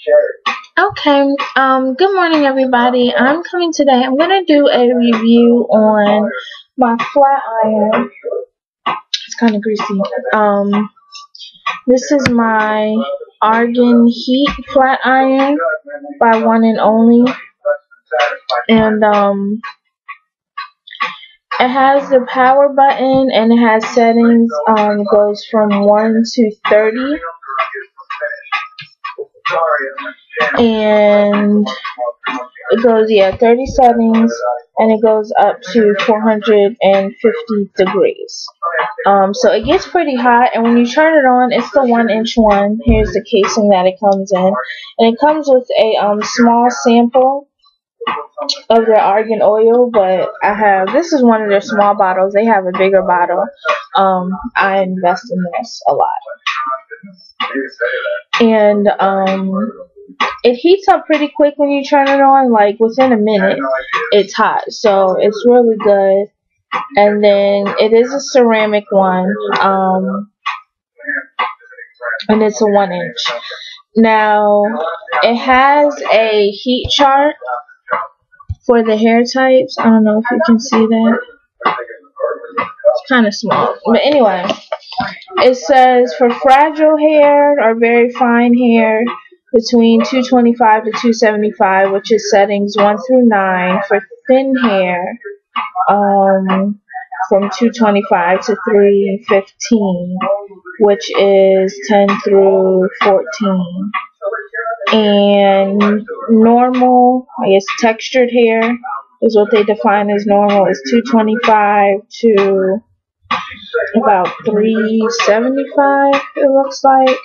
Okay, good morning everybody. I'm coming today. I'm gonna do a review on my flat iron. It's kind of greasy. This is my Argan Heat flat iron by One and Only. And it has the power button and it has settings. It goes from 1 to 30. And it goes 30 settings, and it goes up to 450 degrees. So it gets pretty hot, and when you turn it on, it's the 1-inch one. Here's the casing that it comes in, and it comes with a small sample of their argan oil, but this is one of their small bottles. They have a bigger bottle. I invest in this a lot. And it heats up pretty quick when you turn it on. Like within a minute it's hot, so it's really good. And then it is a ceramic one, and it's a 1-inch. Now it has a heat chart for the hair types. I don't know if you can see that. It's kind of small, but anyway, it says for fragile hair or very fine hair between 225 to 275, which is settings 1 through 9. For thin hair, from 225 to 315, which is 10 through 14. And normal, I guess textured hair is what they define as normal, is 225 to about 375, it looks like.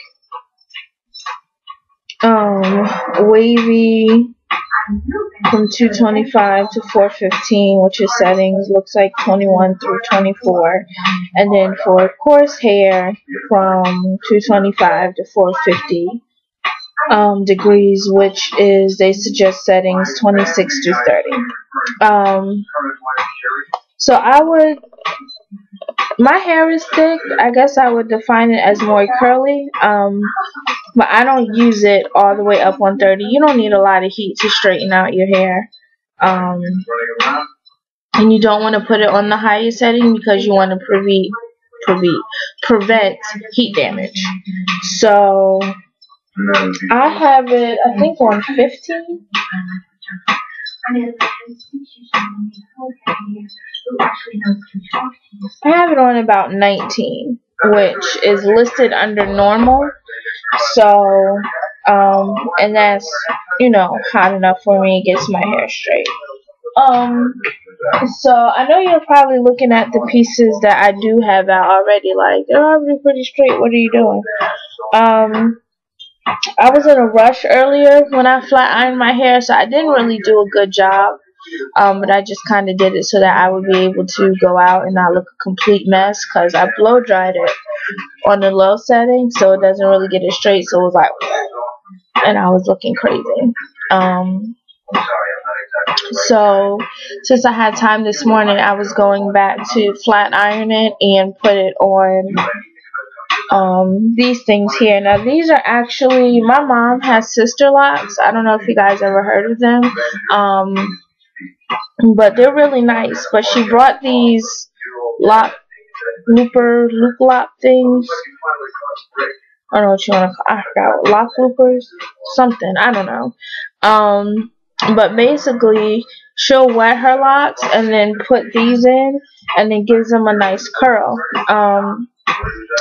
Wavy from 225 to 415, which is settings looks like 21 through 24. And then for coarse hair from 225 to 450 degrees, which is, they suggest settings 26 to 30. So my hair is thick. I guess I would define it as more curly. But I don't use it all the way up on 30. You don't need a lot of heat to straighten out your hair. And you don't want to put it on the highest setting because you want to prevent heat damage. So I have it, I think, on 15. I have it on about 19, which is listed under normal. So, and that's, hot enough for me. It gets my hair straight. So I know you're probably looking at the pieces that I do have out already, like, they're already pretty straight. What are you doing? I was in a rush earlier when I flat ironed my hair, so I didn't really do a good job. But I just kind of did it so that I would be able to go out and not look a complete mess, because I blow dried it on the low setting, so it doesn't really get it straight. So it was like, and I was looking crazy. So since I had time this morning, I was going back to flat iron it and put it on these things here. Now these are actually, my mom has sister locks. I don't know if you guys ever heard of them. But they're really nice. But she brought these loop lock things. I don't know what you want to call. I forgot, lock loopers, something. I don't know. But basically, she'll wet her locks and then put these in, and it gives them a nice curl.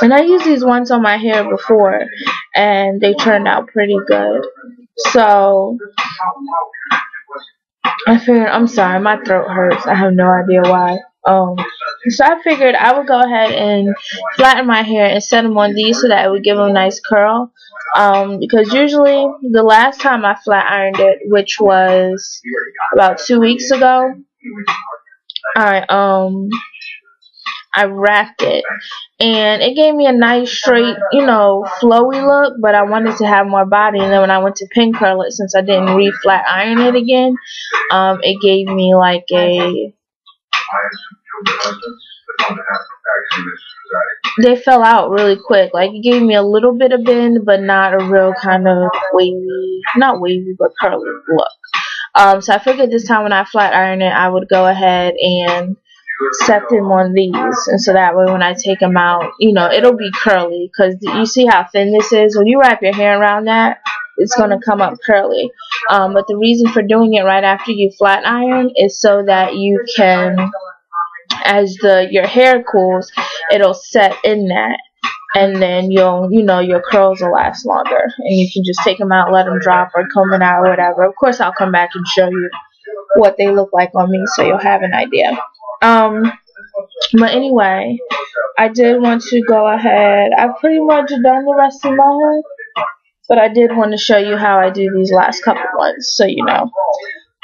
And I used these ones on my hair before, and they turned out pretty good. So I figured, I'm sorry, my throat hurts. I have no idea why. So I figured I would go ahead and flatten my hair and set them on these so that it would give them a nice curl. Because usually the last time I flat ironed it, which was about 2 weeks ago, I wrapped it, and it gave me a nice straight, flowy look, but I wanted to have more body. And then when I went to pin curl it, since I didn't re-flat iron it again, it gave me like they fell out really quick. Like, it gave me a little bit of bend, but not a real kind of wavy, not wavy, but curly look. So I figured this time when I flat iron it, I would go ahead and set them on these, and so that way when I take them out, you know, it'll be curly, because you see how thin this is. When you wrap your hair around that, it's going to come up curly. But the reason for doing it right after you flat iron is so that you can, as your hair cools, it'll set in that, and then your curls will last longer, and you can just take them out, let them drop, or comb it out, or whatever. Of course, I'll come back and show you what they look like on me, so you'll have an idea. But anyway, I did want to go ahead. I've pretty much done the rest of my hair, but I did want to show you how I do these last couple ones, so you know.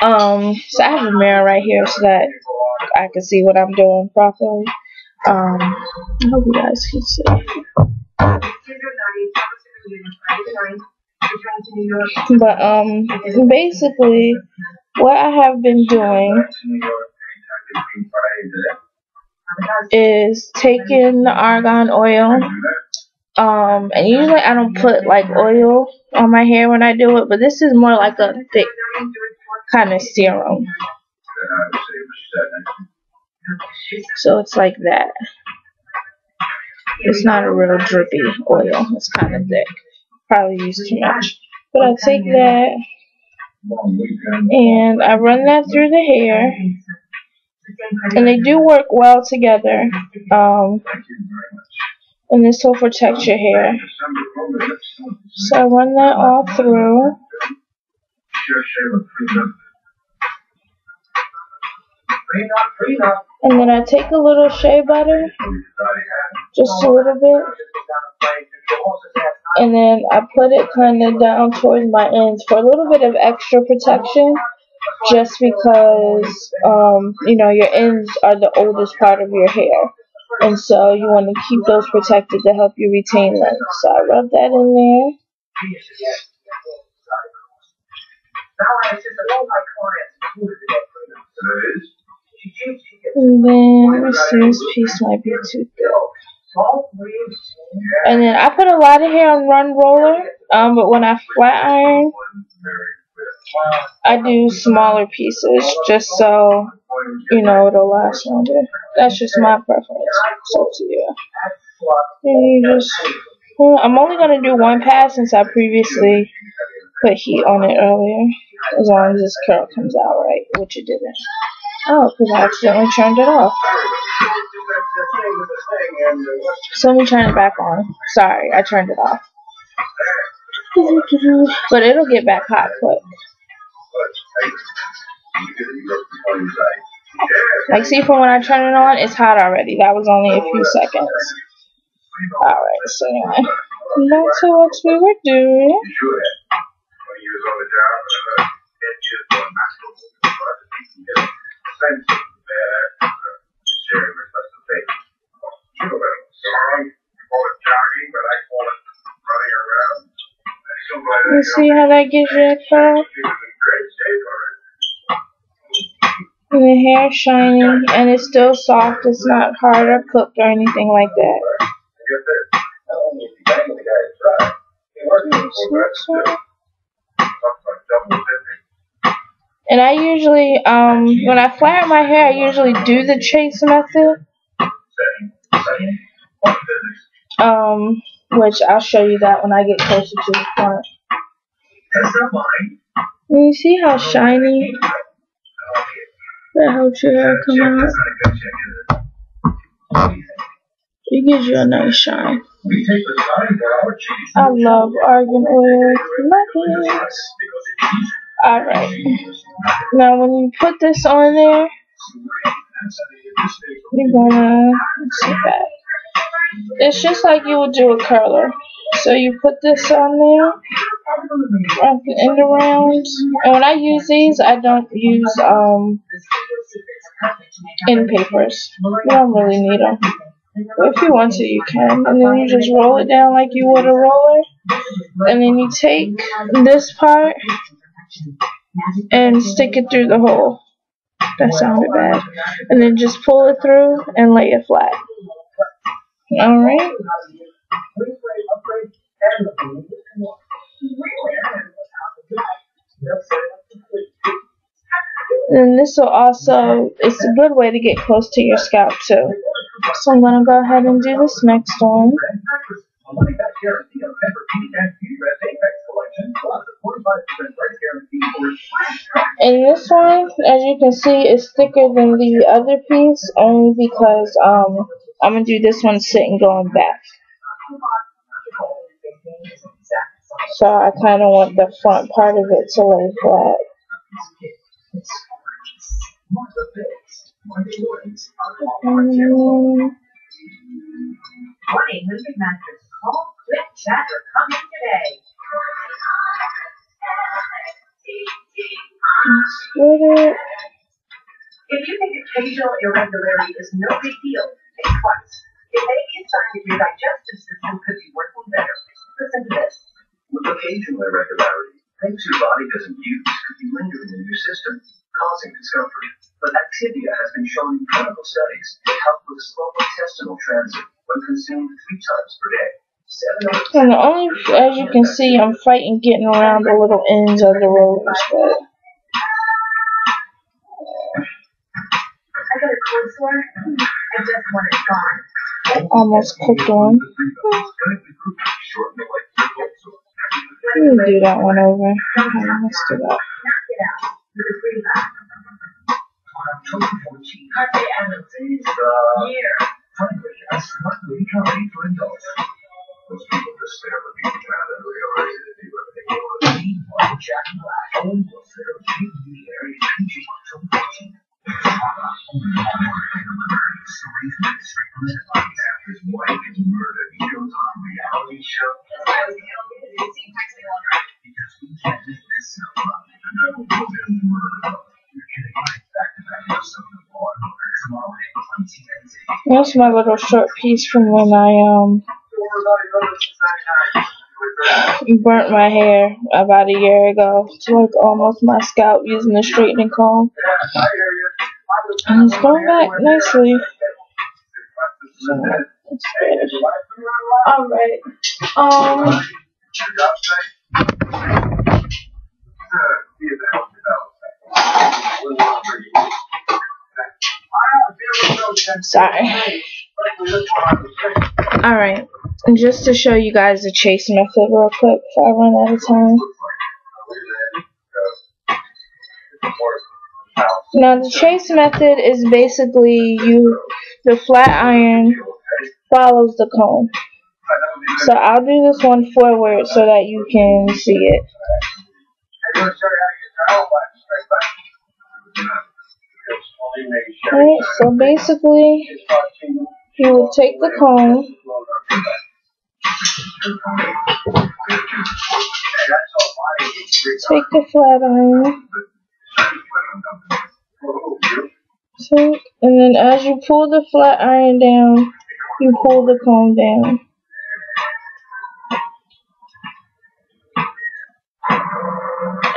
So I have a mirror right here so that I can see what I'm doing properly. I hope you guys can see. But basically, what I have been doing is taking the argan oil. And usually I don't put like oil on my hair when I do it, but this is more like a thick kind of serum. So it's like that. It's not a real drippy oil. It's kind of thick. Probably used too much. But I take that and I run that through the hair. And they do work well together. And this will protect your hair. So I run that all through. And then I take a little shea butter, just a little bit, and then I put it kind of down towards my ends for a little bit of extra protection, just because, you know, your ends are the oldest part of your hair, and so you want to keep those protected to help you retain length. So I rub that in there. And then, let's see, this piece might be too thick. And then I put a lot of hair on run roller, but when I flat iron, I do smaller pieces just so, you know, it'll last longer. That's just my preference. It's up to you. And you just, well, I'm only going to do one pass since I previously put heat on it earlier, as long as this curl comes out right, which it didn't. Oh, because I accidentally turned it off. So let me turn it back on. Sorry, I turned it off. But it'll get back hot quick. Like, see, from when I turn it on, it's hot already. That was only a few seconds. Alright, so anyway, that's what we were doing. You see how that gives you a curl? And the hair is shiny, and it's still soft. It's not hard or cooked or anything like that. And I usually, when I flat my hair, I usually do the chase method. Which I'll show you that when I get closer to the front. And you see how shiny that helps your hair come out? It gives you a nice shine. I love argan oil. Alright. Now when you put this on there, you're gonna, let's see that. It's just like you would do a curler. So you put this on there, wrap the end around. And when I use these, I don't use end papers. You don't really need them. But if you want to, you can. And then you just roll it down like you would a roller. And then you take this part and stick it through the hole. That sounded bad. And then just pull it through and lay it flat. Alright. And this will also, it's a good way to get close to your scalp too. So I'm going to go ahead and do this next one. And this one, as you can see, is thicker than the other piece, only because I'm going to do this one sitting going back. So I kind of want the front part of it to lay flat. Split it. If you think occasional irregularity is no big deal, think twice. It may be a sign that your digestive system could be working better. Listen to this. With occasional irregularity, things your body doesn't use could be lingering in your system, causing discomfort. But Activia has been shown in clinical studies to help with slow intestinal transit when consumed 3 times per day. And the only, as you can see, I'm fighting getting around the little ends of the rollers, but I got a cold sore. I just want it gone. almost cooked one. Let me do that one over. I messed it up. Knock it out. With a free laugh. Carpe Adams' year. Frankly, a smart lady comedy for adults. Most people just stare at me around and realize that they were thinking of a meanwhile, Jack Black, Owen Wilson, or Kate Leary, PG October 14th. After his wife is murdered, he goes on a reality show. Because we can't make this stuff up. And I will put in murder. You're kidding, right? Back to back episode of Law & Order. Tomorrow on TNT. That's my little short piece from when I burnt my hair about a year ago to like almost my scalp using the straightening comb. And it's going back nicely. So that's good. Alright. Sorry. Alright. And just to show you guys the chase method real quick before I run out of time. Now the chase method is basically the flat iron follows the comb. So I'll do this one forward so that you can see it. Alright, so basically you will take the comb, take the flat iron, and then as you pull the flat iron down, you pull the comb down.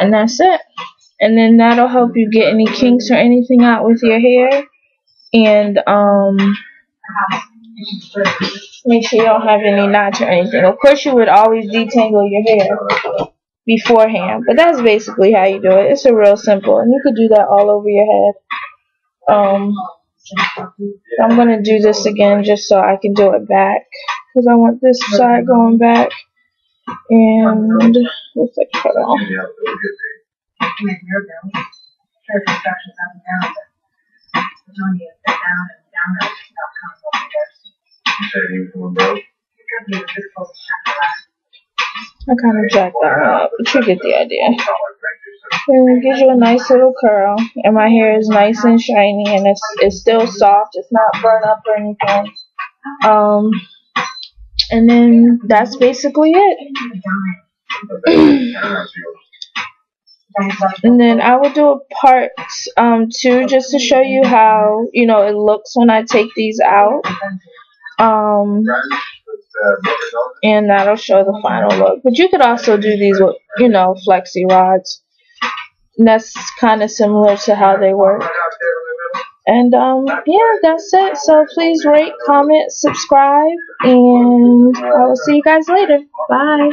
And that's it. And then that'll help you get any kinks or anything out with your hair. And make sure you don't have any knots or anything. Of course you would always detangle your hair beforehand, but that's basically how you do it. It's a real simple, and you could do that all over your head. I'm gonna do this again just so I can do it back, because I want this side going back. And what's the cut off? I kind of jacked that one up, but you get the idea. And it gives you a nice little curl, and my hair is nice and shiny, and it's still soft. It's not burnt up or anything. And then that's basically it. And then I will do a part 2 just to show you how it looks when I take these out. And that'll show the final look. But you could also do these with flexi rods. And that's kind of similar to how they work. And yeah, that's it. So please rate, comment, subscribe, and I will see you guys later. Bye.